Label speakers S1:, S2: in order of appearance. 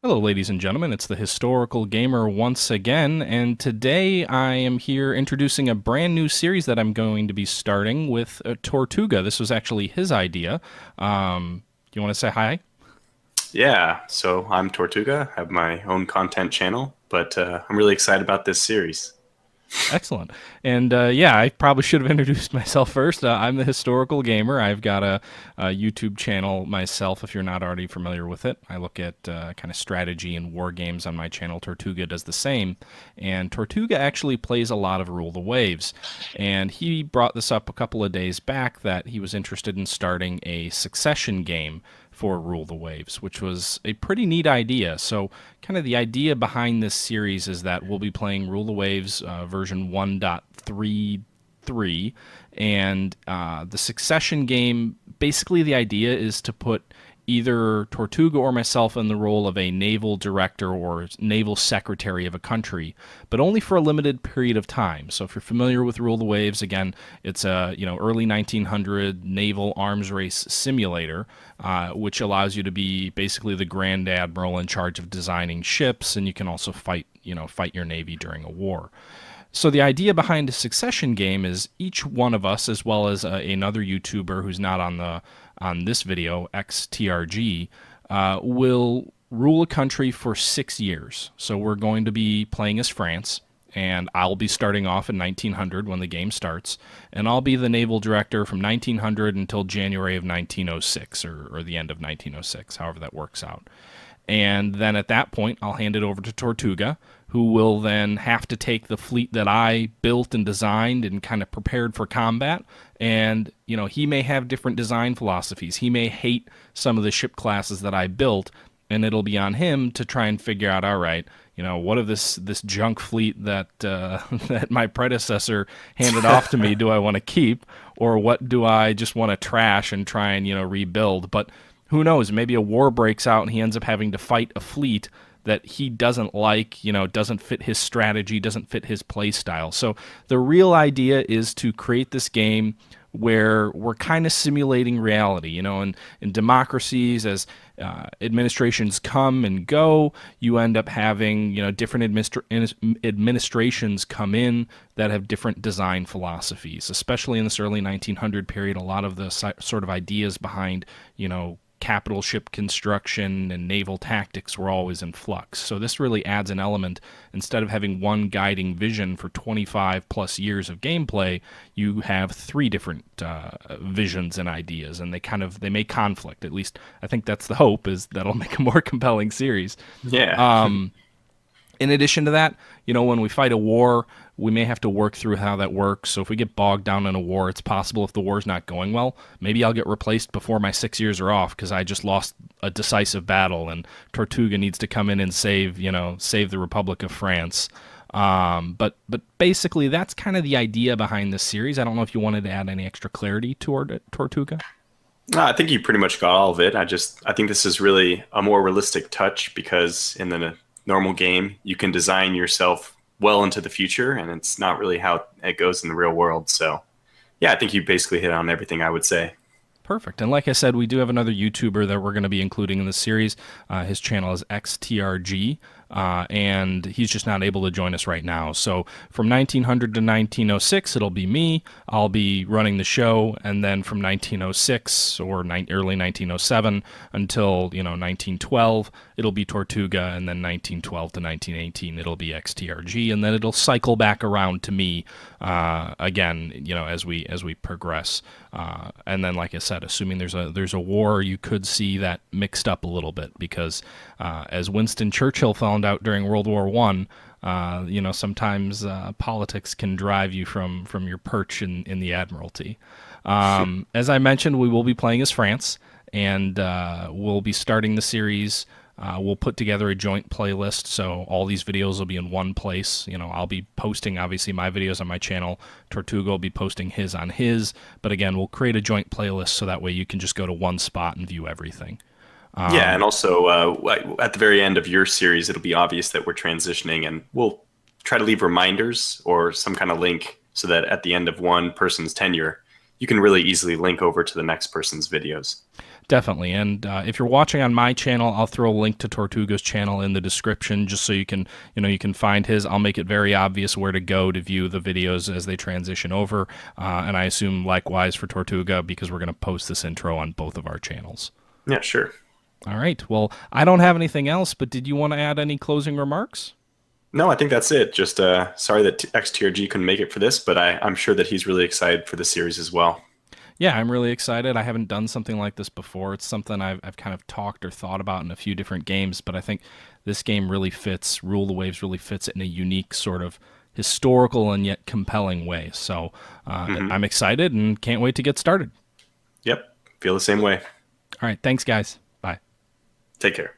S1: Hello, ladies and gentlemen. It's the Historical Gamer once again, and today I am here introducing a brand new series that I'm going to be starting with Tourtuga. This was actually his idea. Do you want to say hi?
S2: Yeah, so I'm Tourtuga, I have my own content channel, but I'm really excited about this series.
S1: Excellent. And yeah, I probably should have introduced myself first. I'm the Historical Gamer. I've got a YouTube channel myself, if you're not already familiar with it. I look at kind of strategy and war games on my channel. Tortuga does the same. And Tortuga actually plays a lot of Rule the Waves. And he brought this up a couple of days back that he was interested in starting a succession game for Rule the Waves, which was a pretty neat idea. So, kind of the idea behind this series is that we'll be playing Rule the Waves version 1.33, and the succession game, basically the idea is to put either Tortuga or myself in the role of a naval director or naval secretary of a country, but only for a limited period of time. So if you're familiar with Rule the Waves, again, it's a early 1900 naval arms race simulator, which allows you to be basically the Grand Admiral in charge of designing ships, and you can also fight your navy during a war. So the idea behind a succession game is each one of us, as well as another YouTuber who's not on this video, XTRG, will rule a country for 6 years. So we're going to be playing as France, and I'll be starting off in 1900 when the game starts, and I'll be the naval director from 1900 until January of 1906, or the end of 1906, however that works out. And then at that point, I'll hand it over to Tortuga, who will then have to take the fleet that I built and designed and kind of prepared for combat. And, he may have different design philosophies. He may hate some of the ship classes that I built, and it'll be on him to try and figure out, all right, what of this junk fleet that that my predecessor handed off to me do I want to keep, or what do I just want to trash and try and rebuild? But who knows? Maybe a war breaks out and he ends up having to fight a fleet that he doesn't like, doesn't fit his strategy, doesn't fit his play style. So the real idea is to create this game where we're kind of simulating reality, in democracies, as administrations come and go, you end up having, different administrations come in that have different design philosophies, especially in this early 1900 period. A lot of the sort of ideas behind, capital ship construction and naval tactics were always in flux. So this really adds an element. Instead of having one guiding vision for 25 plus years of gameplay, you have three different visions and ideas, and they may conflict. At least I think that's the hope, is that'll make a more compelling series.
S2: Yeah.
S1: In addition to that, when we fight a war, we may have to work through how that works. So if we get bogged down in a war, it's possible if the war's not going well, maybe I'll get replaced before my 6 years are off because I just lost a decisive battle, and Tortuga needs to come in and save the Republic of France. But basically, that's kind of the idea behind this series. I don't know if you wanted to add any extra clarity toward it, Tortuga.
S2: No, I think you pretty much got all of it. I think this is really a more realistic touch because in the normal game, you can design yourself well into the future, and it's not really how it goes in the real world. So, yeah, I think you basically hit on everything I would say.
S1: Perfect. And like I said, we do have another YouTuber that we're going to be including in the series. His channel is XTRG, and he's just not able to join us right now. So from 1900 to 1906, it'll be me. I'll be running the show, and then from 1906 or early 1907 until 1912, it'll be Tortuga, and then 1912 to 1918, it'll be XTRG, and then it'll cycle back around to me again. As we progress, and then like I said, assuming there's a war, you could see that mixed up a little bit because, as Winston Churchill found out during World War One, sometimes politics can drive you from your perch in the Admiralty. As I mentioned, we will be playing as France, and we'll be starting the series. We'll put together a joint playlist, so all these videos will be in one place. I'll be posting, obviously, my videos on my channel. Tortuga will be posting his on his. But again, we'll create a joint playlist so that way you can just go to one spot and view everything.
S2: Yeah, and also at the very end of your series, it'll be obvious that we're transitioning, and we'll try to leave reminders or some kind of link so that at the end of one person's tenure, you can really easily link over to the next person's videos.
S1: Definitely. And if you're watching on my channel, I'll throw a link to Tourtuga's channel in the description just so you can, you can find his. I'll make it very obvious where to go to view the videos as they transition over. And I assume likewise for Tourtuga, because we're going to post this intro on both of our channels.
S2: Yeah, sure.
S1: All right. Well, I don't have anything else, but did you want to add any closing remarks?
S2: No, I think that's it. Just sorry that XTRG couldn't make it for this, but I'm sure that he's really excited for the series as well.
S1: Yeah, I'm really excited. I haven't done something like this before. It's something I've kind of talked or thought about in a few different games, but I think this game really fits, Rule the Waves really fits it in a unique sort of historical and yet compelling way. So I'm excited and can't wait to get started.
S2: Yep, feel the same way.
S1: All right, thanks, guys. Bye.
S2: Take care.